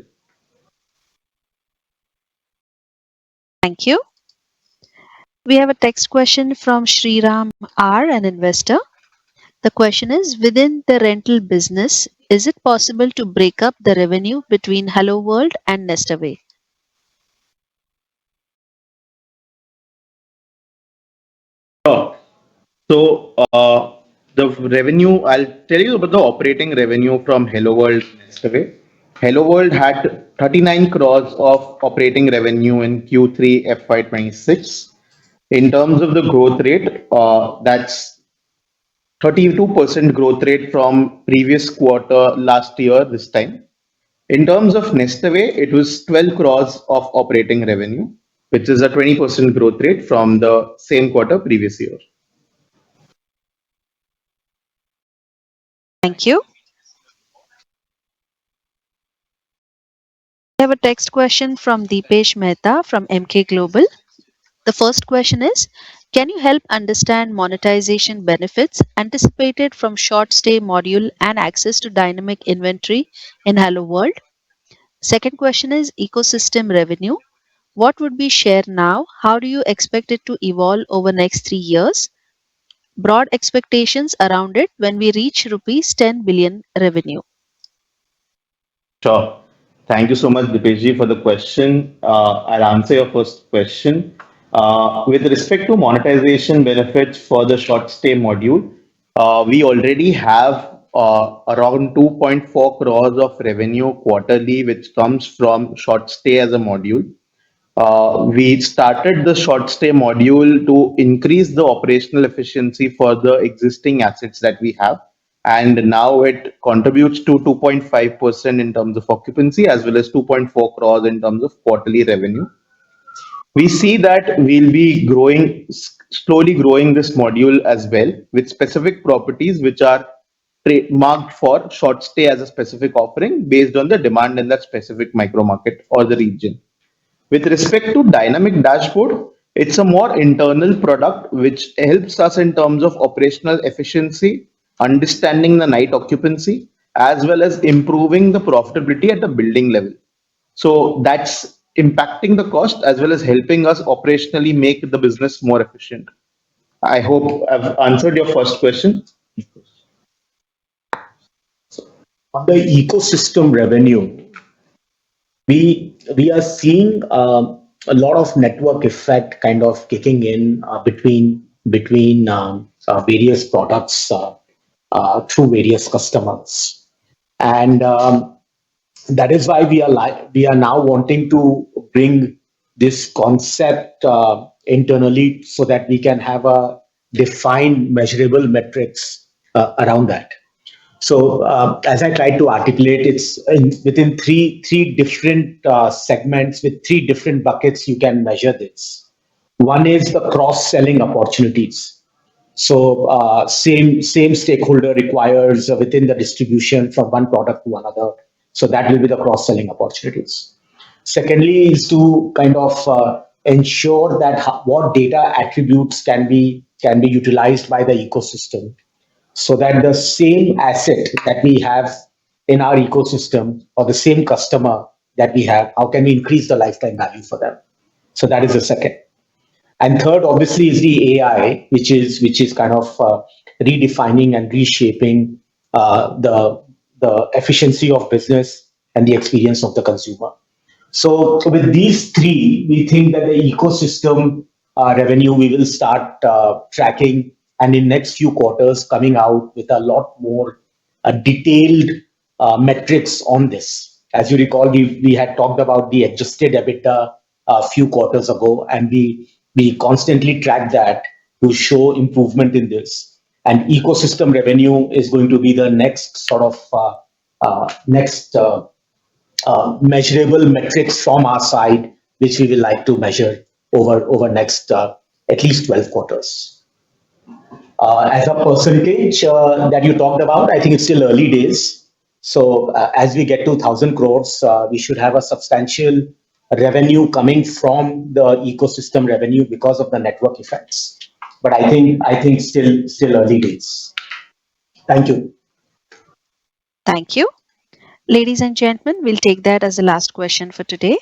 Thank you. We have a text question from Sriram R, an investor. The question is, within the rental business, is it possible to break up the revenue between Hello World and Nestaway? Sure. So the revenue, I'll tell you about the operating revenue from Hello World yesterday. Hello World had 39 crores of operating revenue in Q3 FY26. In terms of the growth rate, that's 32% growth rate from previous quarter last year this time. In terms of Nestaway, it was 12 crores of operating revenue, which is a 20% growth rate from the same quarter previous year. Thank you. We have a text question from Deepesh Mehta from MK Global. The first question is, can you help understand monetization benefits anticipated from short stay module and access to dynamic inventory in Hello World? Second question is ecosystem revenue. What would be share now? How do you expect it to evolve over next 3 years? Broad expectations around it when we reach rupees 10 billion revenue. Sure. Thank you so much, Dipesh, for the question. I'll answer your first question. With respect to monetization benefits for the short stay module, we already have around 2.4 crores of revenue quarterly, which comes from short stay as a module. We started the short stay module to increase the operational efficiency for the existing assets that we have. And now it contributes to 2.5% in terms of occupancy as well as 2.4 crores in terms of quarterly revenue. We see that we'll be growing, slowly growing this module as well with specific properties which are marked for short stay as a specific offering based on the demand in that specific micro market or the region. With respect to dynamic dashboard, it's a more internal product which helps us in terms of operational efficiency, understanding the night occupancy, as well as improving the profitability at the building level. So that's impacting the cost as well as helping us operationally make the business more efficient. I hope I've answered your first question. On the ecosystem revenue, we are seeing a lot of network effect kind of kicking in between various products through various customers, and that is why we are now wanting to bring this concept internally so that we can have a defined measurable metrics around that. So as I tried to articulate, it's within three different segments with three different buckets you can measure this. One is the cross-selling opportunities. So same stakeholder requires within the distribution from one product to another. So that will be the cross-selling opportunities. Secondly is to kind of ensure that what data attributes can be utilized by the ecosystem so that the same asset that we have in our ecosystem or the same customer that we have, how can we increase the lifetime value for them? So that is the second. And third, obviously, is the AI, which is kind of redefining and reshaping the efficiency of business and the experience of the consumer. So with these three, we think that the ecosystem revenue we will start tracking, and in next few quarters coming out with a lot more detailed metrics on this. As you recall, we had talked about the adjusted EBITDA a few quarters ago, and we constantly track that to show improvement in this. And ecosystem revenue is going to be the next sort of measurable metrics from our side, which we will like to measure over next at least 12 quarters. As a percentage that you talked about, I think it's still early days. So as we get to 1,000 crores, we should have a substantial revenue coming from the ecosystem revenue because of the network effects. But I think still early days. Thank you. Thank you. Ladies and gentlemen, we'll take that as the last question for today.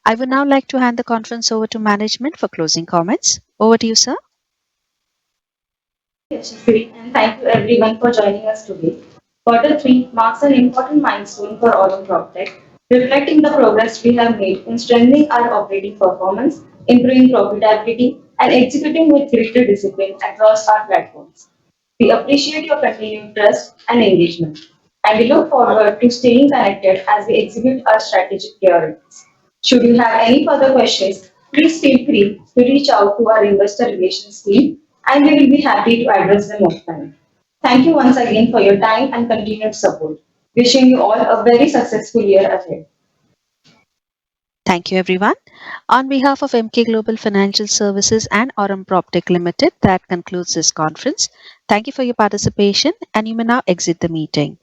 I would now like to hand the conference over to management for closing comments. Over to you, sir. Yashasvi, and thank you everyone for joining us today. Quarter 3 marks an important milestone for Aurum PropTech, reflecting the progress we have made in strengthening our operating performance, improving profitability, and executing with greater discipline across our platforms. We appreciate your continued trust and engagement, and we look forward to staying connected as we execute our strategic priorities. Should you have any further questions, please feel free to reach out to our investor relations team, and we will be happy to address them offline. Thank you once again for your time and continued support. Wishing you all a very successful year ahead. Thank you, everyone. On behalf of MK Global Financial Services and Aurum PropTech Limited, that concludes this conference. Thank you for your participation, and you may now exit the meeting.